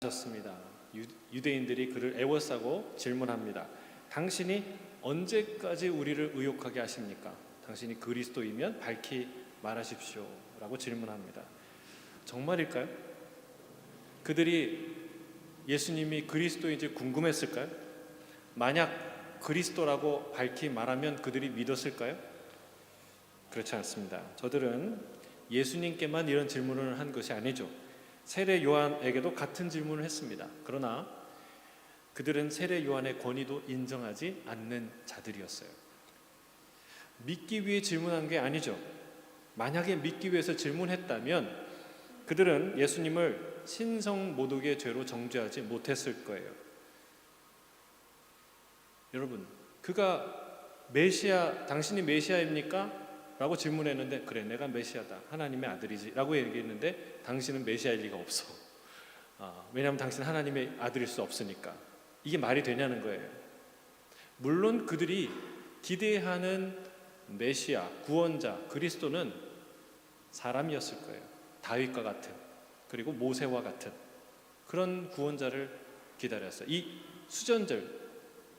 하셨습니다. 유대인들이 그를 애워싸고 질문합니다. 당신이 언제까지 우리를 의혹하게 하십니까? 당신이 그리스도이면 밝히 말하십시오 라고 질문합니다. 정말일까요? 그들이 예수님이 그리스도인지 궁금했을까요? 만약 그리스도라고 밝히 말하면 그들이 믿었을까요? 그렇지 않습니다. 저들은 예수님께만 이런 질문을 한 것이 아니죠. 세례 요한에게도 같은 질문을 했습니다. 그러나 그들은 세례 요한의 권위도 인정하지 않는 자들이었어요. 믿기 위해 질문한 게 아니죠. 만약에 믿기 위해서 질문했다면 그들은 예수님을 신성모독의 죄로 정죄하지 못했을 거예요. 여러분, 그가 메시아, 당신이 메시아입니까? 라고 질문했는데, 그래, 내가 메시아다, 하나님의 아들이지 라고 얘기했는데, 당신은 메시아일 리가 없어. 왜냐하면 당신은 하나님의 아들일 수 없으니까. 이게 말이 되냐는 거예요. 물론 그들이 기대하는 메시아, 구원자, 그리스도는 사람이었을 거예요. 다윗과 같은, 그리고 모세와 같은 그런 구원자를 기다렸어요. 이 수전절,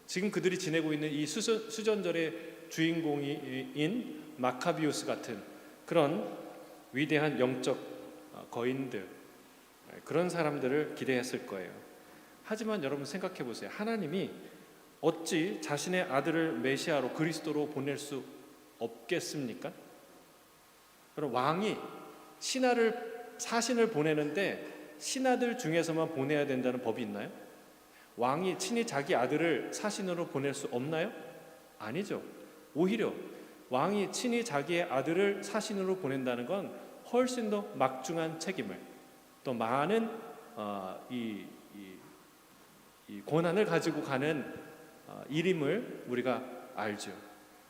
지금 그들이 지내고 있는 이 수전절의 주인공인 마카비우스 같은 그런 위대한 영적 거인들, 그런 사람들을 기대했을 거예요. 하지만 여러분 생각해 보세요. 하나님이 어찌 자신의 아들을 메시아로, 그리스도로 보낼 수 없겠습니까? 그럼 왕이 사신을 보내는데 신하들 중에서만 보내야 된다는 법이 있나요? 왕이 친히 자기 아들을 사신으로 보낼 수 없나요? 아니죠. 오히려 왕이 친히 자기의 아들을 사신으로 보낸다는 건 훨씬 더 막중한 책임을, 또 많은 이 권한을 가지고 가는 일임을 우리가 알죠.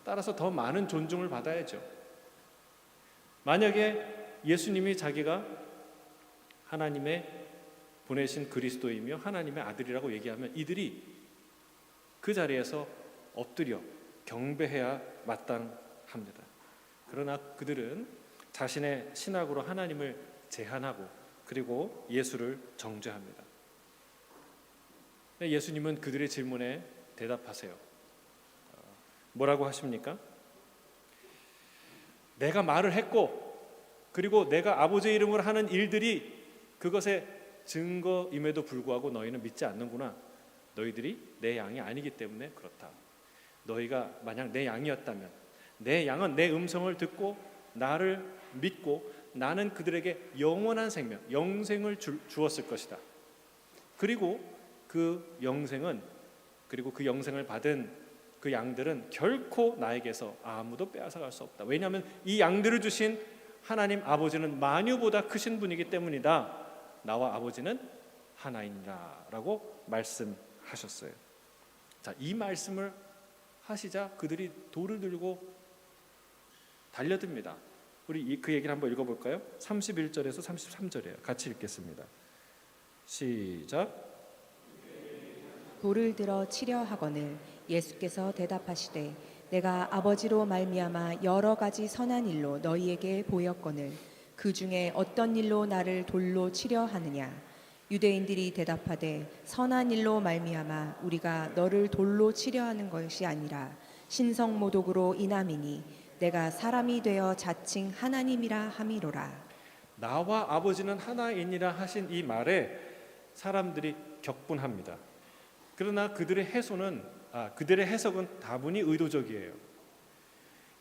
따라서 더 많은 존중을 받아야죠. 만약에 예수님이 자기가 하나님의 보내신 그리스도이며 하나님의 아들이라고 얘기하면 이들이 그 자리에서 엎드려 경배해야 마땅합니다. 그러나 그들은 자신의 신학으로 하나님을 제한하고 그리고 예수를 정죄합니다. 예수님은 그들의 질문에 대답하세요. 뭐라고 하십니까? 내가 말을 했고 그리고 내가 아버지의 이름으로 하는 일들이 그것의 증거임에도 불구하고 너희는 믿지 않는구나. 너희들이 내 양이 아니기 때문에 그렇다. 너희가 만약 내 양이었다면, 내 양은 내 음성을 듣고 나를 믿고 나는 그들에게 영원한 생명, 영생을 주었을 것이다. 그리고 그 영생은, 그리고 그 영생을 받은 그 양들은 결코 나에게서 아무도 빼앗아갈 수 없다. 왜냐하면 이 양들을 주신 하나님 아버지는 만유보다 크신 분이기 때문이다. 나와 아버지는 하나이니라 라고 말씀하셨어요. 자, 이 말씀을 하시자 그들이 돌을 들고 달려듭니다. 우리 그 얘기를 한번 읽어볼까요? 31절에서 33절이에요. 같이 읽겠습니다. 시작. 돌을 들어 치려 하거늘 예수께서 대답하시되 내가 아버지로 말미암아 여러 가지 선한 일로 너희에게 보였거늘 그 중에 어떤 일로 나를 돌로 치려 하느냐. 유대인들이 대답하되 선한 일로 말미암아 우리가 너를 돌로 치려 하는 것이 아니라 신성모독으로 인함이니 내가 사람이 되어 자칭 하나님이라 함이로라. 나와 아버지는 하나이니라 하신 이 말에 사람들이 격분합니다. 그러나 그들의 해석은 다분히 의도적이에요.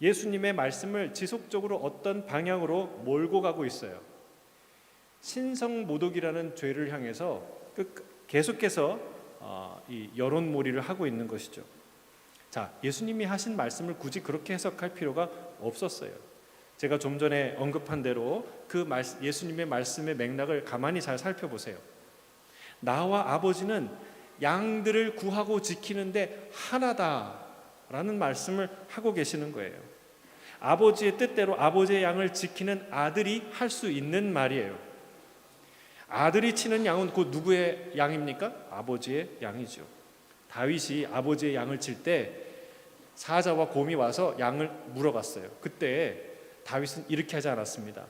예수님의 말씀을 지속적으로 어떤 방향으로 몰고 가고 있어요. 신성모독이라는 죄를 향해서 계속해서 이 여론몰이를 하고 있는 것이죠. 자, 예수님이 하신 말씀을 굳이 그렇게 해석할 필요가 없었어요. 제가 좀 전에 언급한 대로 예수님의 말씀의 맥락을 가만히 잘 살펴보세요. 나와 아버지는 양들을 구하고 지키는데 하나다라는 말씀을 하고 계시는 거예요. 아버지의 뜻대로 아버지의 양을 지키는 아들이 할 수 있는 말이에요. 아들이 치는 양은 곧 누구의 양입니까? 아버지의 양이죠. 다윗이 아버지의 양을 칠 때 사자와 곰이 와서 양을 물어갔어요. 그때 다윗은 이렇게 하지 않았습니다.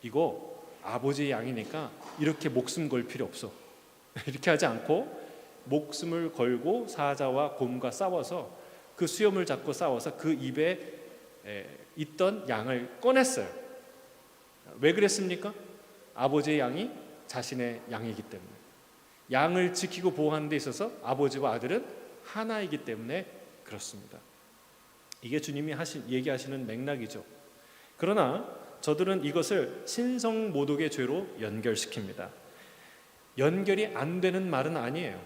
이거 아버지의 양이니까 이렇게 목숨 걸 필요 없어. 이렇게 하지 않고 목숨을 걸고 사자와 곰과 싸워서 그 수염을 잡고 싸워서 그 입에 있던 양을 꺼냈어요. 왜 그랬습니까? 아버지의 양이 자신의 양이기 때문에, 양을 지키고 보호하는 데 있어서 아버지와 아들은 하나이기 때문에 그렇습니다. 이게 주님이 얘기하시는 맥락이죠. 그러나 저들은 이것을 신성모독의 죄로 연결시킵니다. 연결이 안 되는 말은 아니에요.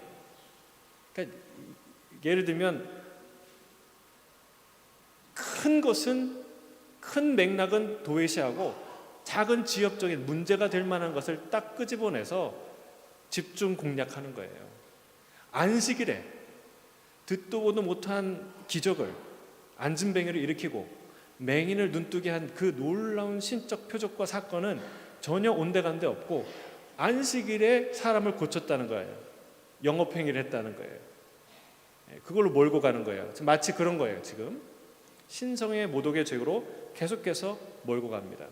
그러니까 예를 들면 큰 맥락은 도외시하고 작은 지엽적인 문제가 될 만한 것을 딱 끄집어내서 집중 공략하는 거예요. 안식일에 듣도 보도 못한 기적을, 안진뱅이를 일으키고 맹인을 눈뜨게 한 그 놀라운 신적 표적과 사건은 전혀 온데간데 없고 안식일에 사람을 고쳤다는 거예요. 영업행위를 했다는 거예요. 그걸로 몰고 가는 거예요. 마치 그런 거예요. 지금 신성의 모독의 죄로 계속해서 몰고 갑니다.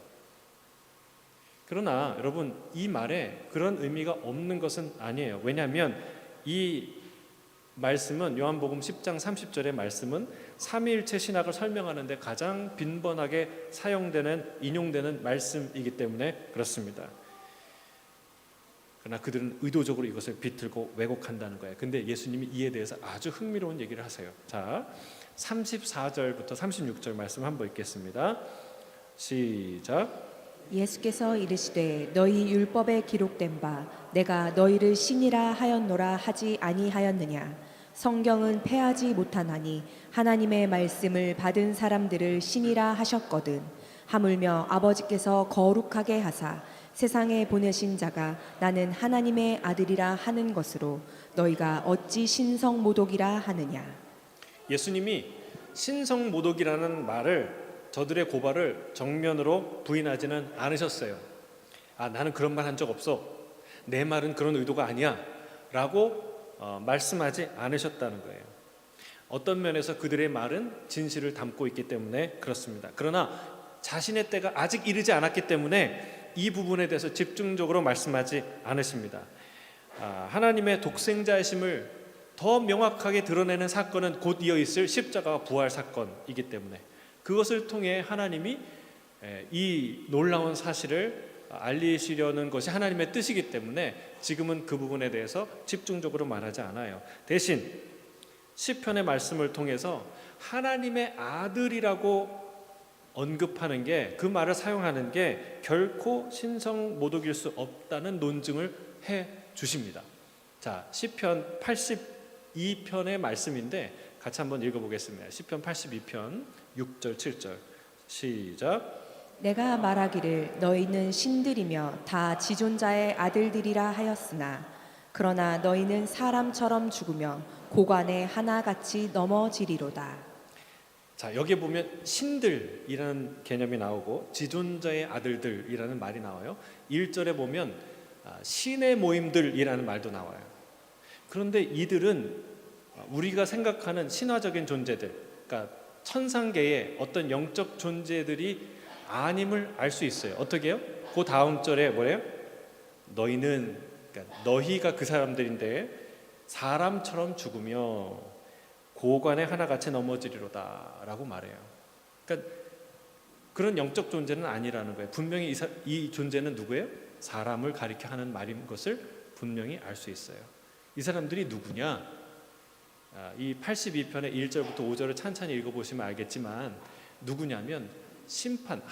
그러나 여러분, 이 말에 그런 의미가 없는 것은 아니에요. 왜냐하면 이 말씀은 요한복음 10장 30절의 말씀은 삼위일체 신학을 설명하는데 가장 빈번하게 사용되는, 인용되는 말씀이기 때문에 그렇습니다. 그러나 그들은 의도적으로 이것을 비틀고 왜곡한다는 거예요. 근데 예수님이 이에 대해서 아주 흥미로운 얘기를 하세요. 자, 34절부터 36절 말씀 한번 읽겠습니다. 시작. 예수께서 이르시되 너희 율법에 기록된 바 내가 너희를 신이라 하였노라 하지 아니하였느냐. 성경은 패하지 못하나니 하나님의 말씀을 받은 사람들을 신이라 하셨거든. 하물며 아버지께서 거룩하게 하사 세상에 보내신 자가 나는 하나님의 아들이라 하는 것으로 너희가 어찌 신성모독이라 하느냐. 예수님이 신성모독이라는 말을, 저들의 고발을 정면으로 부인하지는 않으셨어요. 나는 그런 말 한 적 없어, 내 말은 그런 의도가 아니야 라고 말씀하지 않으셨다는 거예요. 어떤 면에서 그들의 말은 진실을 담고 있기 때문에 그렇습니다. 그러나 자신의 때가 아직 이르지 않았기 때문에 이 부분에 대해서 집중적으로 말씀하지 않으십니다. 하나님의 독생자이심을 더 명확하게 드러내는 사건은 곧 이어 있을 십자가와 부활 사건이기 때문에 그것을 통해 하나님이 이 놀라운 사실을 알리시려는 것이 하나님의 뜻이기 때문에 지금은 그 부분에 대해서 집중적으로 말하지 않아요. 대신 시편의 말씀을 통해서 하나님의 아들이라고 언급하는 게, 그 말을 사용하는 게 결코 신성모독일 수 없다는 논증을 해 주십니다. 자, 시편 82편의 말씀인데 같이 한번 읽어보겠습니다. 시편 82편 6절 7절 시작. 내가 말하기를 너희는 신들이며 다 지존자의 아들들이라 하였으나 그러나 너희는 사람처럼 죽으며 고관에 하나같이 넘어지리로다. 자, 여기에 보면 신들이라는 개념이 나오고 지존자의 아들들이라는 말이 나와요. 1절에 보면 신의 모임들이라는 말도 나와요. 그런데 이들은 우리가 생각하는 신화적인 존재들, 그러니까 천상계의 어떤 영적 존재들이 아님을 알 수 있어요. 어떻게 해요? 그 다음 절에 뭐래요? 너희는, 그러니까 너희가 그 사람들인데 사람처럼 죽으며 고관에 하나같이 넘어지리로다 라고 말해요. 그러니까 그런 영적 존재는 아니라는 거예요. 분명히 이 존재는 누구예요? 사람을 가리켜 하는 말인 것을 분명히 알 수 있어요. 이 사람들이 누구냐? 이 82편의 1절부터 5절을 찬찬히 읽어보시면 알겠지만 누구냐면 심판,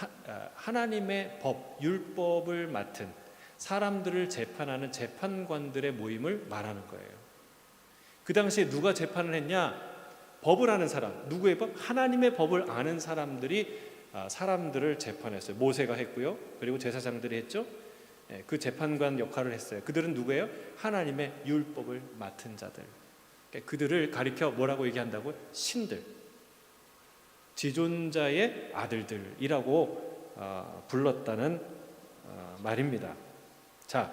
하나님의 법, 율법을 맡은 사람들을 재판하는 재판관들의 모임을 말하는 거예요. 그 당시에 누가 재판을 했냐? 법을 아는 사람, 누구의 법? 하나님의 법을 아는 사람들이 사람들을 재판했어요. 모세가 했고요, 그리고 제사장들이 했죠. 그 재판관 역할을 했어요. 그들은 누구예요? 하나님의 율법을 맡은 자들. 그들을 가리켜 뭐라고 얘기한다고요? 신들, 지존자의 아들들이라고 불렀다는 말입니다. 자,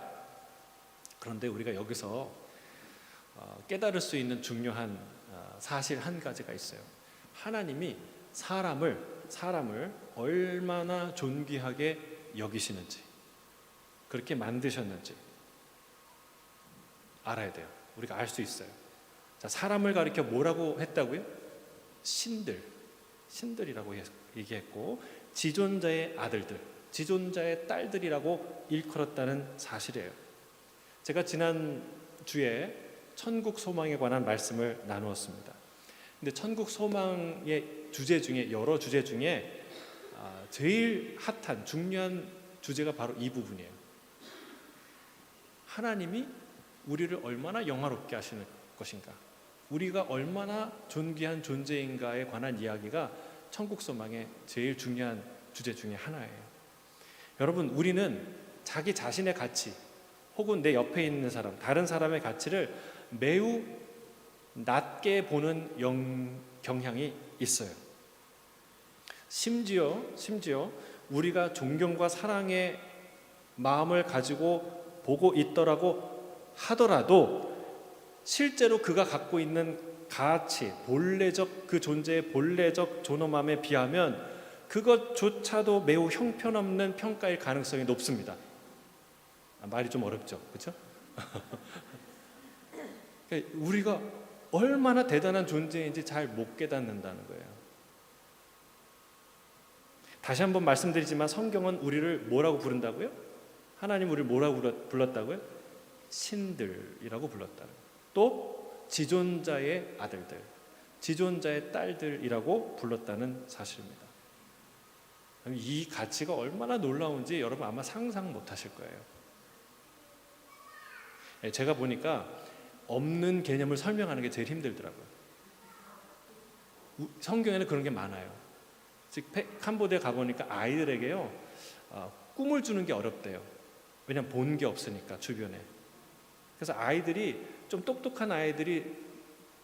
그런데 우리가 여기서 깨달을 수 있는 중요한 사실 한 가지가 있어요. 하나님이 사람을 얼마나 존귀하게 여기시는지, 그렇게 만드셨는지. 알아야 돼요. 우리가 알 수 있어요. 자, 사람을 가리켜 뭐라고 했다고요? 신들이라고 얘기했고, 지존자의 아들들, 지존자의 딸들이라고 일컬었다는 사실이에요. 제가 지난 주에 천국 소망에 관한 말씀을 나누었습니다. 근데 천국 소망의 주제 중에, 여러 주제 중에 제일 핫한 중요한 주제가 바로 이 부분이에요. 하나님이 우리를 얼마나 영화롭게 하시는 것인가, 우리가 얼마나 존귀한 존재인가에 관한 이야기가 천국 소망의 제일 중요한 주제 중에 하나예요. 여러분, 우리는 자기 자신의 가치 혹은 내 옆에 있는 사람, 다른 사람의 가치를 매우 낮게 보는 경향이 있어요. 심지어 우리가 존경과 사랑의 마음을 가지고 보고 있더라고 하더라도 실제로 그가 갖고 있는 가치, 본래적 그 존재의 본래적 존엄함에 비하면 그것조차도 매우 형편없는 평가일 가능성이 높습니다. 말이 좀 어렵죠, 그렇죠? 우리가 얼마나 대단한 존재인지 잘 못 깨닫는다는 거예요. 다시 한번 말씀드리지만 성경은 우리를 뭐라고 부른다고요? 하나님 우리를 뭐라고 불렀다고요? 신들이라고 불렀다는 거예요. 또 지존자의 아들들, 지존자의 딸들이라고 불렀다는 사실입니다. 이 가치가 얼마나 놀라운지 여러분 아마 상상 못 하실 거예요. 제가 보니까 없는 개념을 설명하는 게 제일 힘들더라고요. 성경에는 그런 게 많아요. 즉 캄보디아 가보니까 아이들에게요 꿈을 주는 게 어렵대요. 왜냐하면 본 게 없으니까 주변에. 그래서 아이들이 좀 똑똑한 아이들이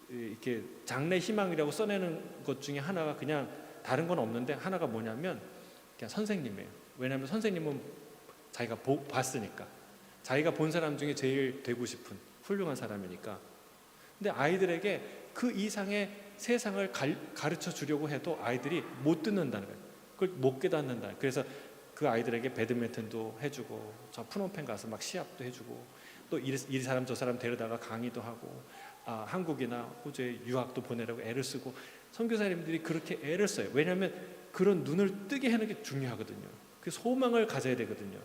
이렇게 장래 희망이라고 써내는 것 중에 하나가 그냥 다른 건 없는데 하나가 뭐냐면 그냥 선생님이에요. 왜냐하면 선생님은 자기가 봤으니까, 자기가 본 사람 중에 제일 되고 싶은 훌륭한 사람이니까. 근데 아이들에게 그 이상의 세상을 가르쳐 주려고 해도 아이들이 못 듣는다는 거예요. 그걸 못 깨닫는다. 그래서 그 아이들에게 배드민턴도 해주고, 저 프놈펜 가서 막 시합도 해주고, 또 이 사람 저 사람 데려다가 강의도 하고, 한국이나 호주에 유학도 보내라고 애를 쓰고, 선교사님들이 그렇게 애를 써요. 왜냐하면 그런 눈을 뜨게 하는 게 중요하거든요. 그 소망을 가져야 되거든요.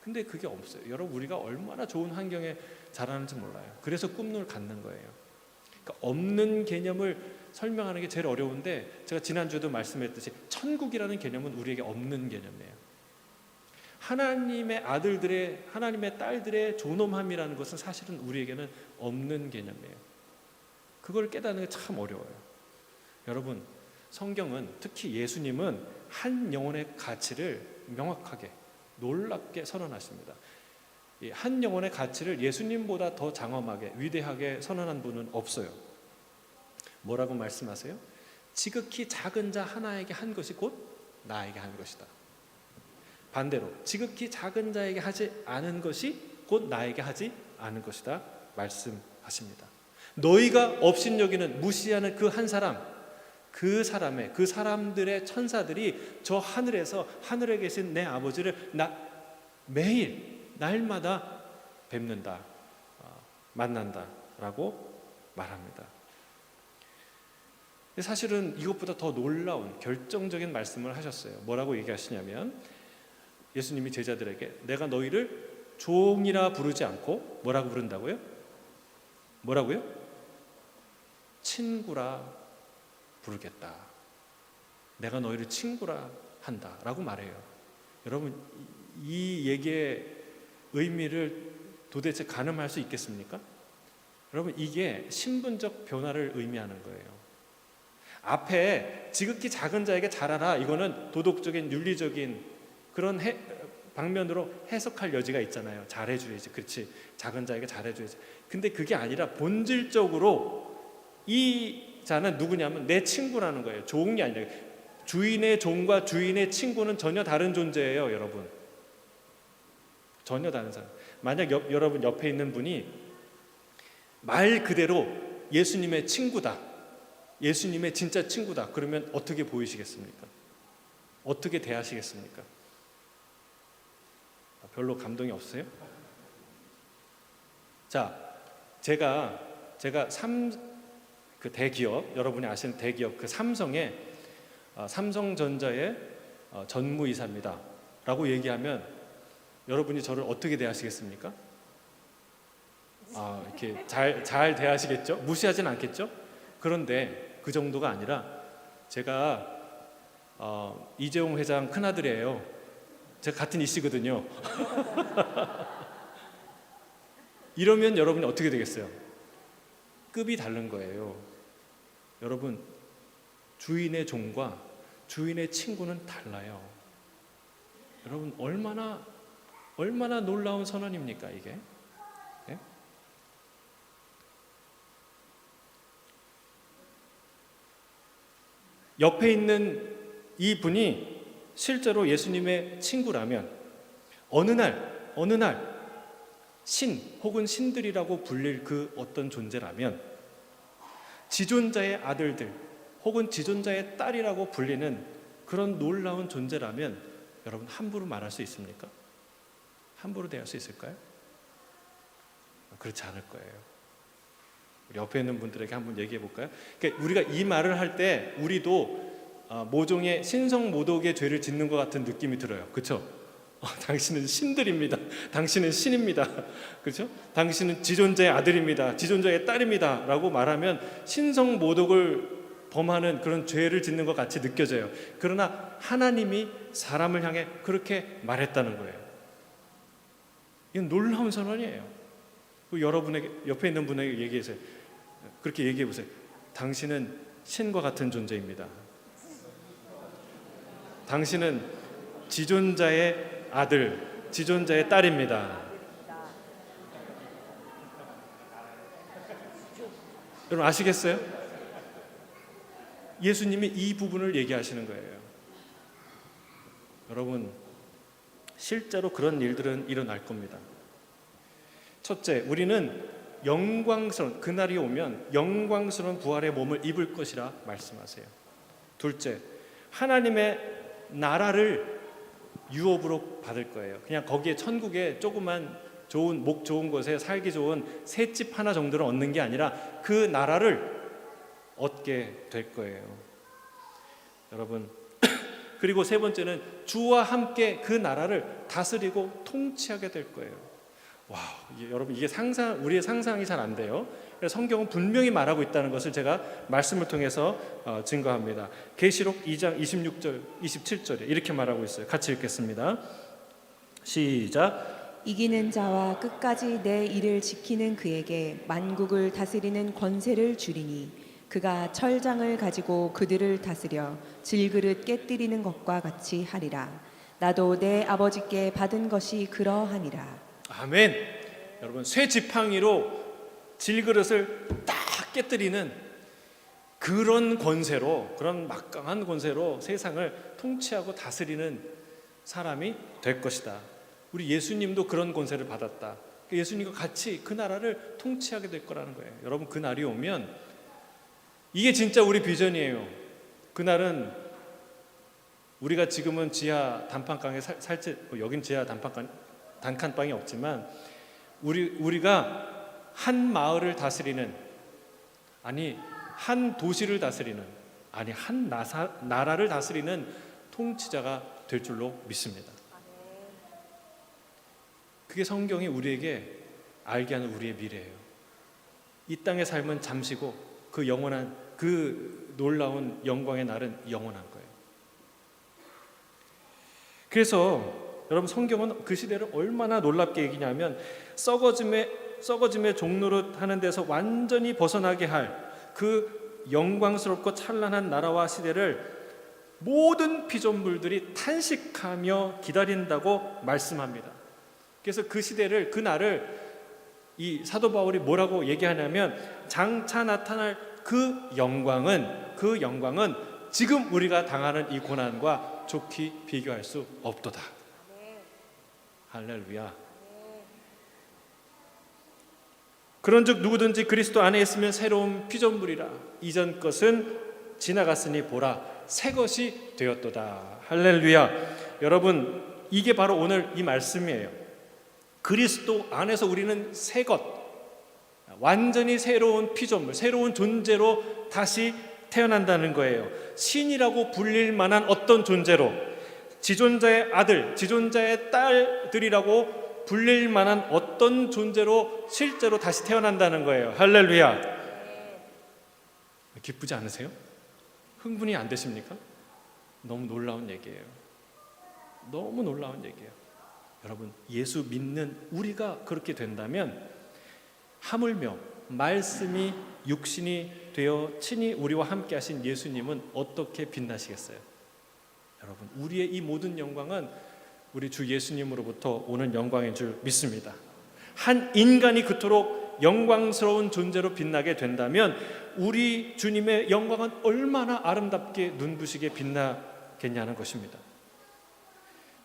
근데 그게 없어요. 여러분, 우리가 얼마나 좋은 환경에 자라는지 몰라요. 그래서 꿈을 갖는 거예요. 그러니까 없는 개념을 설명하는 게 제일 어려운데, 제가 지난주에도 말씀했듯이 천국이라는 개념은 우리에게 없는 개념이에요. 하나님의 아들들의, 하나님의 딸들의 존엄함이라는 것은 사실은 우리에게는 없는 개념이에요. 그걸 깨닫는 게 참 어려워요. 여러분, 성경은, 특히 예수님은 한 영혼의 가치를 명확하게, 놀랍게 선언하십니다. 이 한 영혼의 가치를 예수님보다 더 장엄하게, 위대하게 선언한 분은 없어요. 뭐라고 말씀하세요? 지극히 작은 자 하나에게 한 것이 곧 나에게 한 것이다. 반대로 지극히 작은 자에게 하지 않은 것이 곧 나에게 하지 않은 것이다 말씀하십니다. 너희가 업신여기는, 무시하는 그 한 사람, 그 사람들의 천사들이 저 하늘에서, 하늘에 계신 내 아버지를 매일 날마다 뵙는다, 만난다 라고 말합니다. 사실은 이것보다 더 놀라운 결정적인 말씀을 하셨어요. 뭐라고 얘기하시냐면, 예수님이 제자들에게 내가 너희를 종이라 부르지 않고 뭐라고 부른다고요? 뭐라고요? 친구라 부르겠다. 내가 너희를 친구라 한다 라고 말해요. 여러분, 이 얘기의 의미를 도대체 가늠할 수 있겠습니까? 여러분, 이게 신분적 변화를 의미하는 거예요. 앞에 지극히 작은 자에게 잘하라, 이거는 도덕적인, 윤리적인 그런 방면으로 해석할 여지가 있잖아요. 잘해줘야지, 그렇지, 작은 자에게 잘해줘야지. 근데 그게 아니라 본질적으로 이 자는 누구냐면 내 친구라는 거예요. 종이 아니라. 주인의 종과 주인의 친구는 전혀 다른 존재예요, 여러분. 전혀 다른 사람. 만약 여러분 옆에 있는 분이 말 그대로 예수님의 친구다, 예수님의 진짜 친구다, 그러면 어떻게 보이시겠습니까? 어떻게 대하시겠습니까? 별로 감동이 없어요? 자, 제가 그 대기업, 여러분이 아시는 대기업 그 삼성의 삼성전자의 전무이사입니다 라고 얘기하면 여러분이 저를 어떻게 대하시겠습니까? 이렇게 잘 대하시겠죠? 무시하진 않겠죠? 그런데 그 정도가 아니라 제가 이재용 회장 큰아들이에요. 제가 같은 이씨거든요. 이러면 여러분이 어떻게 되겠어요? 급이 다른 거예요. 여러분, 주인의 종과 주인의 친구는 달라요. 여러분, 얼마나 놀라운 선언입니까 이게? 네? 옆에 있는 이 분이 실제로 예수님의 친구라면 어느 날 신 혹은 신들이라고 불릴 그 어떤 존재라면, 지존자의 아들들 혹은 지존자의 딸이라고 불리는 그런 놀라운 존재라면 여러분 함부로 말할 수 있습니까? 함부로 대할 수 있을까요? 그렇지 않을 거예요. 우리 옆에 있는 분들에게 한번 얘기해 볼까요? 그러니까 우리가 이 말을 할 때 우리도 모종의 신성모독의 죄를 짓는 것 같은 느낌이 들어요. 그렇죠? 당신은 신들입니다. 당신은 신입니다. 그렇죠? 당신은 지존자의 아들입니다. 지존자의 딸입니다. 라고 말하면 신성모독을 범하는 그런 죄를 짓는 것 같이 느껴져요. 그러나 하나님이 사람을 향해 그렇게 말했다는 거예요. 이건 놀라운 선언이에요. 여러분에게, 옆에 있는 분에게 얘기해보세요. 그렇게 얘기해 보세요. 당신은 신과 같은 존재입니다. 당신은 지존자의 아들, 지존자의 딸입니다. 여러분 아시겠어요? 예수님이 이 부분을 얘기하시는 거예요. 여러분, 실제로 그런 일들은 일어날 겁니다. 첫째, 우리는 영광스러운, 그날이 오면 영광스러운 부활의 몸을 입을 것이라 말씀하세요. 둘째, 하나님의 나라를 유업으로 받을 거예요. 그냥 거기에 천국에 조그만 목 좋은 곳에 살기 좋은 새 집 하나 정도를 얻는 게 아니라 그 나라를 얻게 될 거예요. 여러분, 그리고 세 번째는 주와 함께 그 나라를 다스리고 통치하게 될 거예요. 와, 여러분 이게 우리의 상상이 잘 안 돼요. 그래서 성경은 분명히 말하고 있다는 것을 제가 말씀을 통해서 증거합니다. 계시록 2장 26절, 27절에 이렇게 말하고 있어요. 같이 읽겠습니다. 시작. 이기는 자와 끝까지 내 일을 지키는 그에게 만국을 다스리는 권세를 주리니 그가 철장을 가지고 그들을 다스려 질그릇 깨뜨리는 것과 같이 하리라. 나도 내 아버지께 받은 것이 그러하니라. 아멘. 여러분, 쇠 지팡이로 질그릇을 딱 깨뜨리는 그런 권세로, 그런 막강한 권세로 세상을 통치하고 다스리는 사람이 될 것이다. 우리 예수님도 그런 권세를 받았다. 예수님과 같이 그 나라를 통치하게 될 거라는 거예요. 여러분, 그 날이 오면 이게 진짜 우리 비전이에요. 그날은 우리가 지금은 지하 단칸방에 여긴 지하 단칸방이 없지만 우리가 한 마을을 다스리는, 아니 한 도시를 다스리는, 아니 한 나라를 다스리는 통치자가 될 줄로 믿습니다. 그게 성경이 우리에게 알게 하는 우리의 미래예요. 이 땅의 삶은 잠시고 그 영원한, 그 놀라운 영광의 날은 영원한 거예요. 그래서 여러분, 성경은 그 시대를 얼마나 놀랍게 얘기냐면 썩어짐의 종노릇 하는 데서 완전히 벗어나게 할 그 영광스럽고 찬란한 나라와 시대를 모든 피조물들이 탄식하며 기다린다고 말씀합니다. 그래서 그 시대를, 그 날을 이 사도 바울이 뭐라고 얘기하냐면, 장차 나타날 그 영광은 지금 우리가 당하는 이 고난과 좋게 비교할 수 없도다. 할렐루야. 그런즉 누구든지 그리스도 안에 있으면 새로운 피조물이라. 이전 것은 지나갔으니 보라, 새 것이 되었도다. 할렐루야. 여러분, 이게 바로 오늘 이 말씀이에요. 그리스도 안에서 우리는 새 것, 완전히 새로운 피조물, 새로운 존재로 다시 태어난다는 거예요. 신이라고 불릴 만한 어떤 존재로, 지존자의 아들, 지존자의 딸들이라고 불릴 만한 어떤 존재로 실제로 다시 태어난다는 거예요. 할렐루야. 기쁘지 않으세요? 흥분이 안 되십니까? 너무 놀라운 얘기예요. 너무 놀라운 얘기예요. 여러분, 예수 믿는 우리가 그렇게 된다면 하물며 말씀이 육신이 되어 친히 우리와 함께 하신 예수님은 어떻게 빛나시겠어요? 여러분, 우리의 이 모든 영광은 우리 주 예수님으로부터 오는 영광인 줄 믿습니다. 한 인간이 그토록 영광스러운 존재로 빛나게 된다면 우리 주님의 영광은 얼마나 아름답게 눈부시게 빛나겠냐는 것입니다.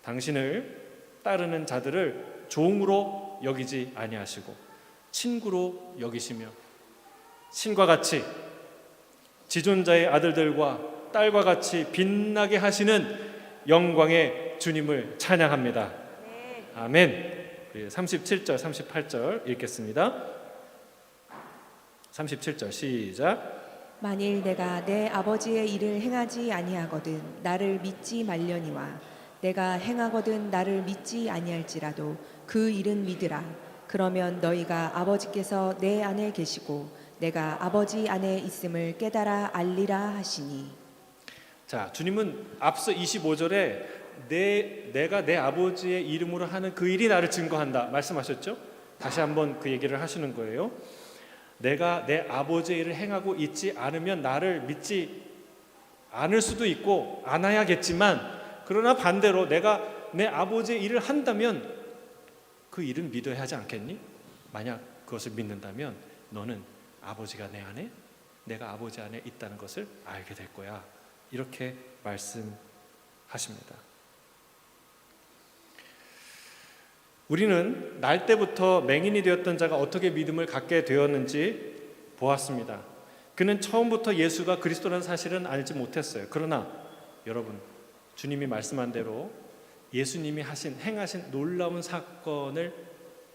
당신을 따르는 자들을 종으로 여기지 아니하시고 친구로 여기시며 신과 같이 지존자의 아들들과 딸과 같이 빛나게 하시는 영광의 주님을 찬양합니다. 아멘. 37절 38절 읽겠습니다. 37절 시작. 만일 내가 내 아버지의 일을 행하지 아니하거든 나를 믿지 말려니와 내가 행하거든 나를 믿지 아니할지라도 그 일은 믿으라. 그러면 너희가 아버지께서 내 안에 계시고 내가 아버지 안에 있음을 깨달아 알리라 하시니. 자, 주님은 앞서 25절에 내가 내 아버지의 이름으로 하는 그 일이 나를 증거한다 말씀하셨죠? 다시 한번 그 얘기를 하시는 거예요. 내가 내 아버지의 일을 행하고 있지 않으면 나를 믿지 않을 수도 있고 않아야겠지만, 그러나 반대로 내가 내 아버지의 일을 한다면 그 일은 믿어야 하지 않겠니? 만약 그것을 믿는다면 너는 아버지가 내 안에, 내가 아버지 안에 있다는 것을 알게 될 거야. 이렇게 말씀하십니다. 우리는 날 때부터 맹인이 되었던 자가 어떻게 믿음을 갖게 되었는지 보았습니다. 그는 처음부터 예수가 그리스도라는 사실은 알지 못했어요. 그러나 여러분, 주님이 말씀한 대로 예수님이 행하신 놀라운 사건을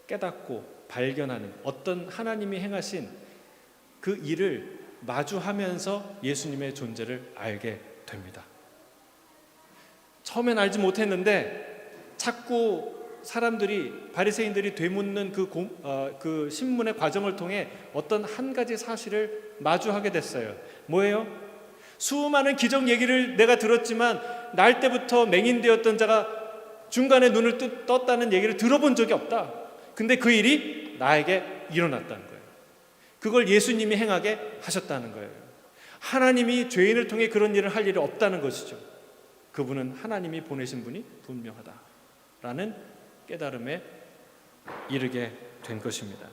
깨닫고 발견하는, 어떤 하나님이 행하신 그 일을 마주하면서 예수님의 존재를 알게 됩니다. 처음엔 알지 못했는데 자꾸 사람들이, 바리새인들이 되묻는 그 신문의 과정을 통해 어떤 한 가지 사실을 마주하게 됐어요. 뭐예요? 수많은 기적 얘기를 내가 들었지만 날 때부터 맹인되었던 자가 중간에 눈을 떴다는 얘기를 들어본 적이 없다. 근데 그 일이 나에게 일어났다는 거예요. 그걸 예수님이 행하게 하셨다는 거예요. 하나님이 죄인을 통해 그런 일을 할 일이 없다는 것이죠. 그분은 하나님이 보내신 분이 분명하다라는 깨달음에 이르게 된 것입니다.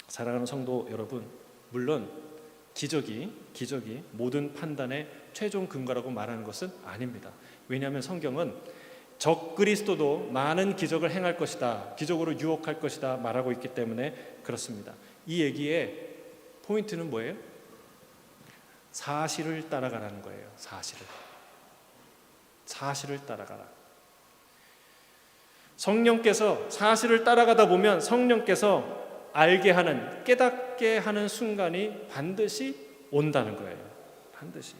사랑하는 성도 여러분, 물론 기적이 모든 판단의 최종 근거라고 말하는 것은 아닙니다. 왜냐하면 성경은 적그리스도도 많은 기적을 행할 것이다, 기적으로 유혹할 것이다 말하고 있기 때문에 그렇습니다. 이 얘기의 포인트는 뭐예요? 사실을 따라가라는 거예요. 사실을 따라가라. 성령께서 사실을 따라가다 보면 성령께서 알게 하는, 깨닫게 하는 순간이 반드시 온다는 거예요. 반드시.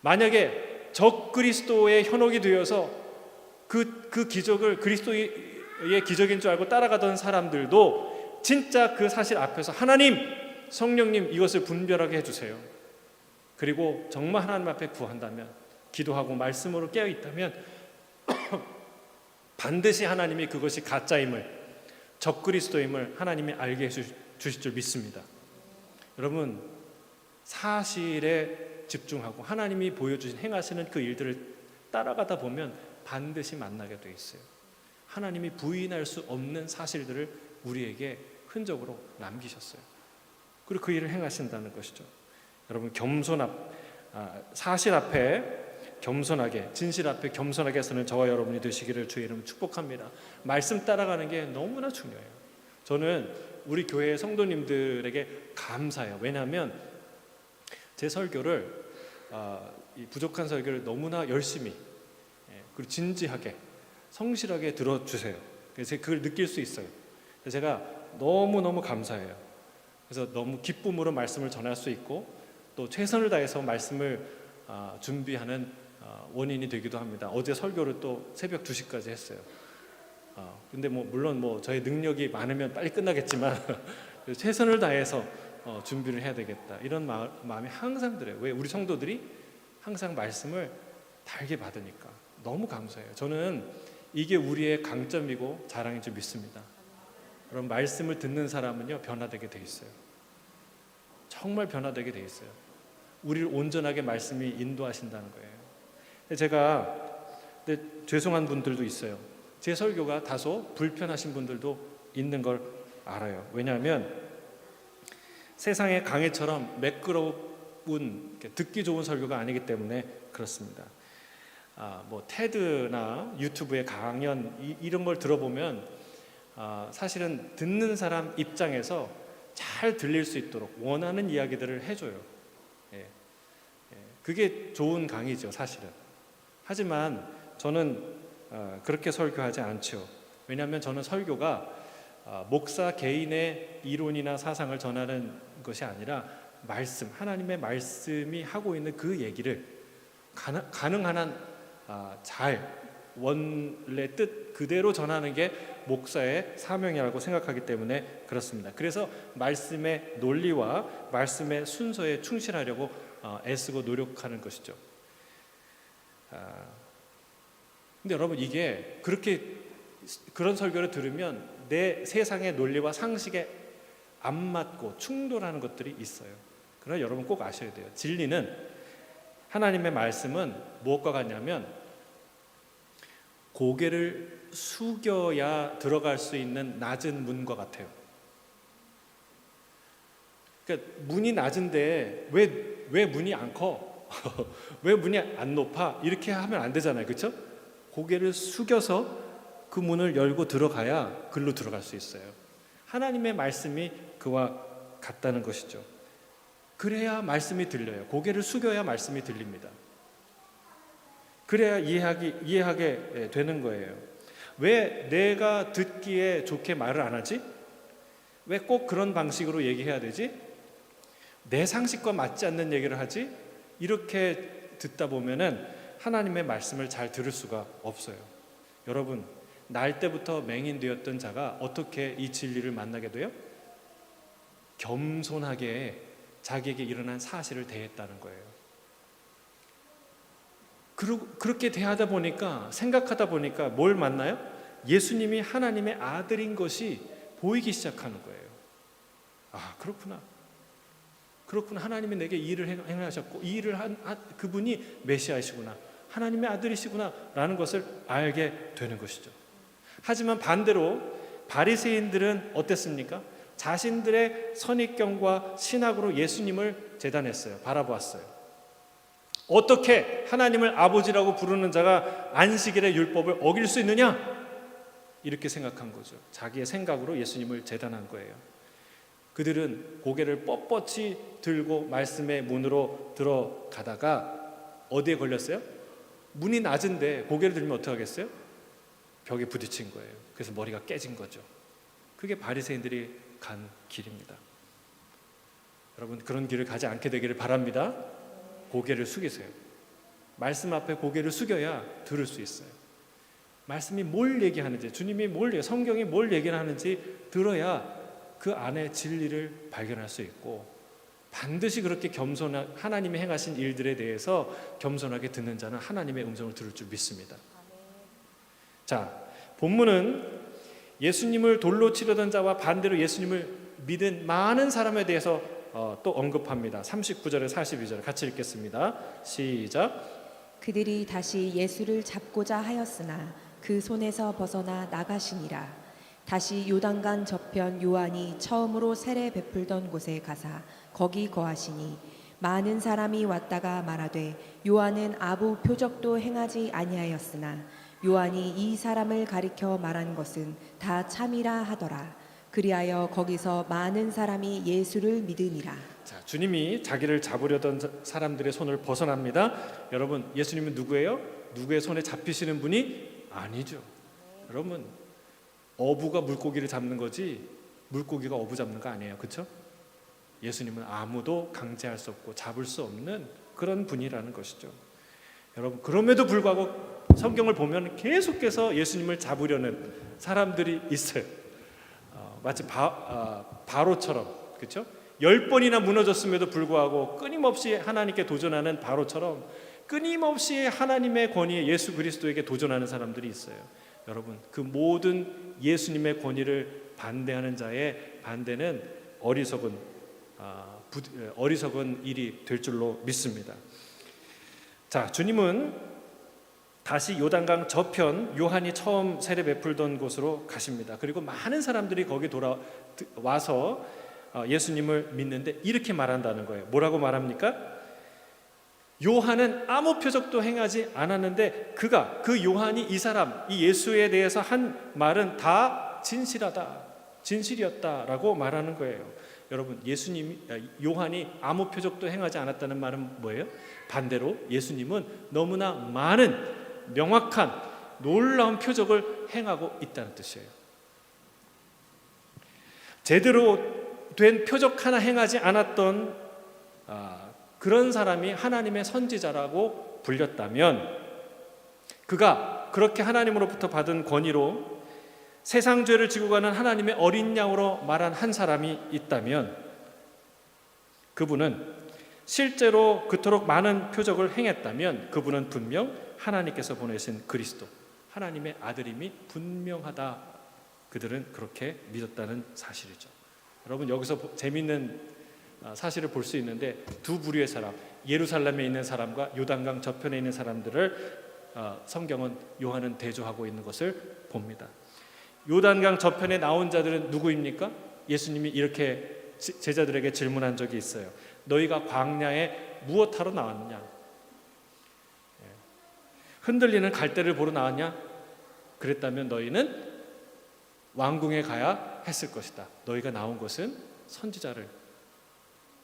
만약에 적그리스도의 현혹이 되어서 그 기적을 그리스도의 기적인 줄 알고 따라가던 사람들도 진짜 그 사실 앞에서 하나님, 성령님 이것을 분별하게 해주세요. 그리고 정말 하나님 앞에 구한다면, 기도하고 말씀으로 깨어있다면 반드시 하나님이 그것이 가짜임을, 적그리스도임을 하나님이 알게 해주실 줄 믿습니다. 여러분, 사실에 집중하고 하나님이 보여주신, 행하시는 그 일들을 따라가다 보면 반드시 만나게 돼 있어요. 하나님이 부인할 수 없는 사실들을 우리에게 흔적으로 남기셨어요. 그리고 그 일을 행하신다는 것이죠. 여러분, 사실 앞에 겸손하게, 진실 앞에 겸손하게 서는 저와 여러분이 되시기를 주의 이름으로 축복합니다. 말씀 따라가는 게 너무나 중요해요. 저는 우리 교회 성도님들에게 감사해요. 왜냐하면 제 설교를, 이 부족한 설교를 너무나 열심히, 그리고 진지하게, 성실하게 들어주세요. 그래서 그걸 느낄 수 있어요. 그래서 제가 너무너무 감사해요. 그래서 너무 기쁨으로 말씀을 전할 수 있고 또 최선을 다해서 말씀을 준비하는 원인이 되기도 합니다. 어제 설교를 또 새벽 2시까지 했어요. 근데 물론 저의 능력이 많으면 빨리 끝나겠지만 최선을 다해서 준비를 해야 되겠다 이런 마음이 항상 들어요. 왜? 우리 성도들이 항상 말씀을 달게 받으니까 너무 감사해요. 저는 이게 우리의 강점이고 자랑인 줄 믿습니다. 그럼 말씀을 듣는 사람은요 변화되게 돼 있어요. 정말 변화되게 돼 있어요. 우리를 온전하게 말씀이 인도하신다는 거예요. 근데 죄송한 분들도 있어요. 제 설교가 다소 불편하신 분들도 있는 걸 알아요. 왜냐하면 세상의 강해처럼 매끄러운 듣기 좋은 설교가 아니기 때문에 그렇습니다. 테드나 유튜브의 강연 이런 걸 들어보면 사실은 듣는 사람 입장에서 잘 들릴 수 있도록 원하는 이야기들을 해줘요. 그게 좋은 강의죠, 사실은. 하지만 저는 그렇게 설교하지 않죠. 왜냐하면 저는 설교가 목사 개인의 이론이나 사상을 전하는 것이 아니라 말씀, 하나님의 말씀이 하고 있는 그 얘기를 가능한 한 잘 원래 뜻 그대로 전하는 게 목사의 사명이라고 생각하기 때문에 그렇습니다. 그래서 말씀의 논리와 말씀의 순서에 충실하려고 애쓰고 노력하는 것이죠. 근데 여러분 이게 그런 설교를 들으면 내 세상의 논리와 상식에 안 맞고 충돌하는 것들이 있어요. 그러나 여러분 꼭 아셔야 돼요. 진리는 하나님의 말씀은 무엇과 같냐면 고개를 숙여야 들어갈 수 있는 낮은 문과 같아요. 그러니까 문이 낮은데 왜 문이 안 커? 왜 문이 안 높아? 이렇게 하면 안 되잖아요. 그렇죠? 고개를 숙여서 그 문을 열고 들어가야 글로 들어갈 수 있어요. 하나님의 말씀이 그와 같다는 것이죠. 그래야 말씀이 들려요. 고개를 숙여야 말씀이 들립니다. 그래야 이해하게 되는 거예요. 왜 내가 듣기에 좋게 말을 안 하지? 왜 꼭 그런 방식으로 얘기해야 되지? 내 상식과 맞지 않는 얘기를 하지? 이렇게 듣다 보면은 하나님의 말씀을 잘 들을 수가 없어요. 여러분, 날 때부터 맹인되었던 자가 어떻게 이 진리를 만나게 돼요? 겸손하게 자기에게 일어난 사실을 대했다는 거예요. 그렇게 대하다 보니까 생각하다 보니까 뭘 만나요? 예수님이 하나님의 아들인 것이 보이기 시작하는 거예요. 그렇구나. 하나님이 내게 이 일을 행하셨고 이 일을 한 그분이 메시아이시구나. 하나님의 아들이시구나 라는 것을 알게 되는 것이죠. 하지만 반대로 바리새인들은 어땠습니까? 자신들의 선입견과 신학으로 예수님을 재단했어요. 바라보았어요. 어떻게 하나님을 아버지라고 부르는 자가 안식일의 율법을 어길 수 있느냐? 이렇게 생각한 거죠. 자기의 생각으로 예수님을 재단한 거예요. 그들은 고개를 뻣뻣이 들고 말씀의 문으로 들어가다가 어디에 걸렸어요? 문이 낮은데 고개를 들면 어떻게 하겠어요? 벽에 부딪힌 거예요. 그래서 머리가 깨진 거죠. 그게 바리새인들이 간 길입니다. 여러분 그런 길을 가지 않게 되기를 바랍니다. 고개를 숙이세요. 말씀 앞에 고개를 숙여야 들을 수 있어요. 말씀이 뭘 얘기하는지, 주님이 성경이 뭘 얘기를 하는지 들어야 그 안에 진리를 발견할 수 있고 반드시 그렇게 하나님이 행하신 일들에 대해서 겸손하게 듣는 자는 하나님의 음성을 들을 줄 믿습니다. 자, 본문은 예수님을 돌로 치려던 자와 반대로 예수님을 믿은 많은 사람에 대해서 또 언급합니다. 39절에 42절 같이 읽겠습니다. 시작. 그들이 다시 예수를 잡고자 하였으나 그 손에서 벗어나 나가시니라. 다시 요단강 저편 요한이 처음으로 세례 베풀던 곳에 가사 거기 거하시니 많은 사람이 왔다가 말하되 요한은 아부 표적도 행하지 아니하였으나 요한이 이 사람을 가리켜 말한 것은 다 참이라 하더라. 그리하여 거기서 많은 사람이 예수를 믿으니라. 자, 주님이 자기를 잡으려던 사람들의 손을 벗어납니다. 여러분, 예수님은 누구예요? 누구의 손에 잡히시는 분이 아니죠. 여러분, 어부가 물고기를 잡는 거지 물고기가 어부 잡는 거 아니에요, 그렇죠? 예수님은 아무도 강제할 수 없고 잡을 수 없는 그런 분이라는 것이죠. 여러분, 그럼에도 불구하고 성경을 보면 계속해서 예수님을 잡으려는 사람들이 있어요. 마치 바로처럼, 그렇죠? 10번이나 무너졌음에도 불구하고 끊임없이 하나님께 도전하는 바로처럼 끊임없이 하나님의 권위에 예수 그리스도에게 도전하는 사람들이 있어요. 여러분, 그 모든 예수님의 권위를 반대하는 자의 반대는 어리석은 일이 될 줄로 믿습니다. 자, 주님은 다시 요단강 저편 요한이 처음 세례 베풀던 곳으로 가십니다. 그리고 많은 사람들이 거기 돌아와서 예수님을 믿는데 이렇게 말한다는 거예요. 뭐라고 말합니까? 요한은 아무 표적도 행하지 않았는데 그 요한이 이 예수에 대해서 한 말은 다 진실이었다라고 말하는 거예요. 여러분, 요한이 아무 표적도 행하지 않았다는 말은 뭐예요? 반대로 예수님은 너무나 많은 명확한 놀라운 표적을 행하고 있다는 뜻이에요. 제대로 된 표적 하나 행하지 않았던 그런 사람이 하나님의 선지자라고 불렸다면, 그가 그렇게 하나님으로부터 받은 권위로 세상 죄를 지고 가는 하나님의 어린 양으로 말한 한 사람이 있다면, 그분은 실제로 그토록 많은 표적을 행했다면 그분은 분명 하나님께서 보내신 그리스도, 하나님의 아들임이 분명하다. 그들은 그렇게 믿었다는 사실이죠. 여러분, 여기서 재미있는 사실을 볼 수 있는데, 두 부류의 사람, 예루살렘에 있는 사람과 요단강 저편에 있는 사람들을 성경은 요한은 대조하고 있는 것을 봅니다. 요단강 저편에 나온 자들은 누구입니까? 예수님이 이렇게 제자들에게 질문한 적이 있어요. 너희가 광야에 무엇하러 나왔냐? 흔들리는 갈대를 보러 나왔냐? 그랬다면 너희는 왕궁에 가야 했을 것이다. 너희가 나온 것은 선지자를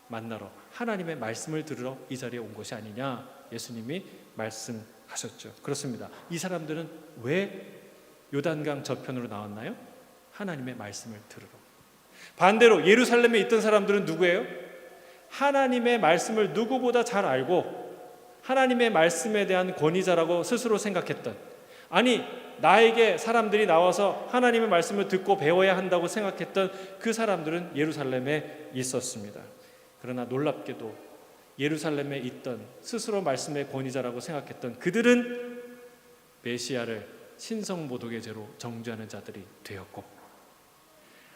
만나러, 하나님의 말씀을 들으러 이 자리에 온 것이 아니냐, 예수님이 말씀하셨죠. 그렇습니다. 이 사람들은 왜 요단강 저편으로 나왔나요? 하나님의 말씀을 들으러. 반대로 예루살렘에 있던 사람들은 누구예요? 하나님의 말씀을 누구보다 잘 알고 하나님의 말씀에 대한 권위자라고 스스로 생각했던, 아니 나에게 사람들이 나와서 하나님의 말씀을 듣고 배워야 한다고 생각했던 그 사람들은 예루살렘에 있었습니다. 그러나 놀랍게도 예루살렘에 있던 스스로 말씀의 권위자라고 생각했던 그들은 메시아를 신성모독의 죄로 정죄하는 자들이 되었고,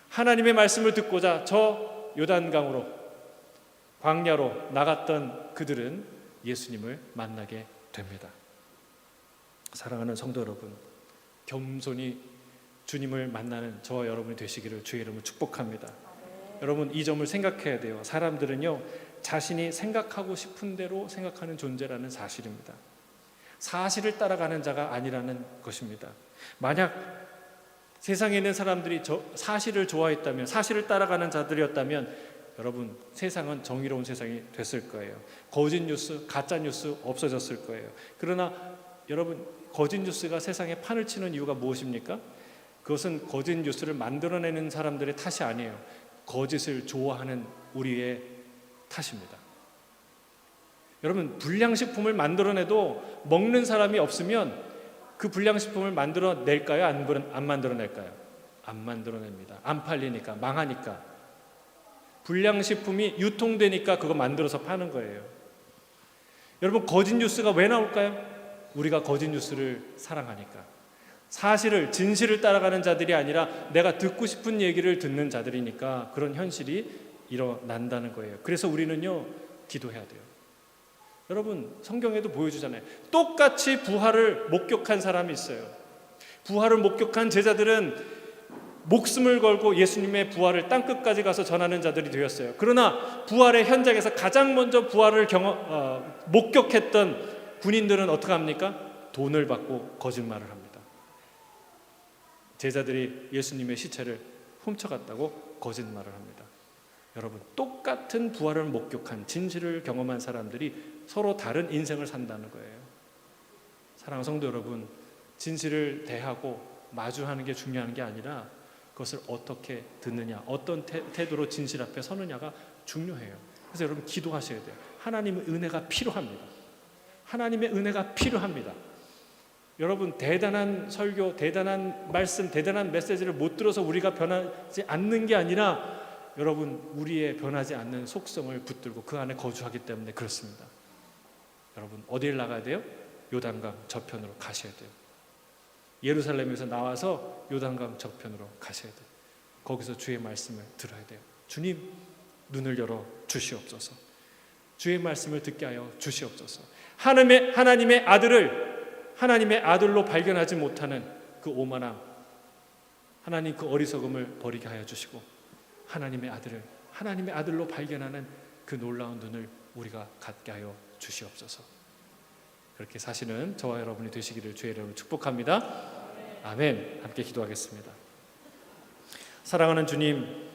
하나님의 말씀을 듣고자 저 요단강으로 광야로 나갔던 그들은 예수님을 만나게 됩니다. 사랑하는 성도 여러분, 겸손히 주님을 만나는 저와 여러분이 되시기를 주의 이름으로 축복합니다. 여러분, 이 점을 생각해야 돼요. 사람들은요, 자신이 생각하고 싶은 대로 생각하는 존재라는 사실입니다. 사실을 따라가는 자가 아니라는 것입니다. 만약 세상에 있는 사람들이 사실을 좋아했다면, 사실을 따라가는 자들이었다면, 여러분, 세상은 정의로운 세상이 됐을 거예요. 거짓 뉴스, 가짜 뉴스 없어졌을 거예요. 그러나 여러분, 거짓 뉴스가 세상에 판을 치는 이유가 무엇입니까? 그것은 거짓 뉴스를 만들어내는 사람들의 탓이 아니에요. 거짓을 좋아하는 우리의 탓입니다. 여러분, 불량식품을 만들어내도 먹는 사람이 없으면 그 불량식품을 만들어낼까요? 안 만들어낼까요? 안 만들어냅니다. 안 팔리니까, 망하니까. 불량식품이 유통되니까 그거 만들어서 파는 거예요. 여러분, 거짓 뉴스가 왜 나올까요? 우리가 거짓 뉴스를 사랑하니까. 사실을, 진실을 따라가는 자들이 아니라 내가 듣고 싶은 얘기를 듣는 자들이니까 그런 현실이 일어난다는 거예요. 그래서 우리는요, 기도해야 돼요. 여러분, 성경에도 보여주잖아요. 똑같이 부활을 목격한 사람이 있어요. 부활을 목격한 제자들은 목숨을 걸고 예수님의 부활을 땅끝까지 가서 전하는 자들이 되었어요. 그러나 부활의 현장에서 가장 먼저 부활을 목격했던 군인들은 어떻게 합니까? 돈을 받고 거짓말을 합니다. 제자들이 예수님의 시체를 훔쳐갔다고 거짓말을 합니다. 여러분, 똑같은 부활을 목격한, 진실을 경험한 사람들이 서로 다른 인생을 산다는 거예요. 사랑하는 성도 여러분, 진실을 대하고 마주하는 게 중요한 게 아니라 그것을 어떻게 듣느냐, 어떤 태도로 진실 앞에 서느냐가 중요해요. 그래서 여러분 기도하셔야 돼요. 하나님의 은혜가 필요합니다. 하나님의 은혜가 필요합니다. 여러분 대단한 설교, 대단한 말씀, 대단한 메시지를 못 들어서 우리가 변하지 않는 게 아니라 여러분 우리의 변하지 않는 속성을 붙들고 그 안에 거주하기 때문에 그렇습니다. 여러분 어디를 나가야 돼요? 요단강 저편으로 가셔야 돼요. 예루살렘에서 나와서 요단강 저편으로 가셔야 돼요. 거기서 주의 말씀을 들어야 돼요. 주님 눈을 열어 주시옵소서. 주의 말씀을 듣게 하여 주시옵소서. 하나님의 아들로 발견하지 못하는 그 오만함, 하나님 그 어리석음을 버리게 하여 주시고 하나님의 아들로 발견하는 그 놀라운 눈을 우리가 갖게 하여 주시옵소서. 그렇게 사시는 저와 여러분이 되시기를 주의 이름으로 축복합니다. 아멘. 함께 기도하겠습니다. 사랑하는 주님,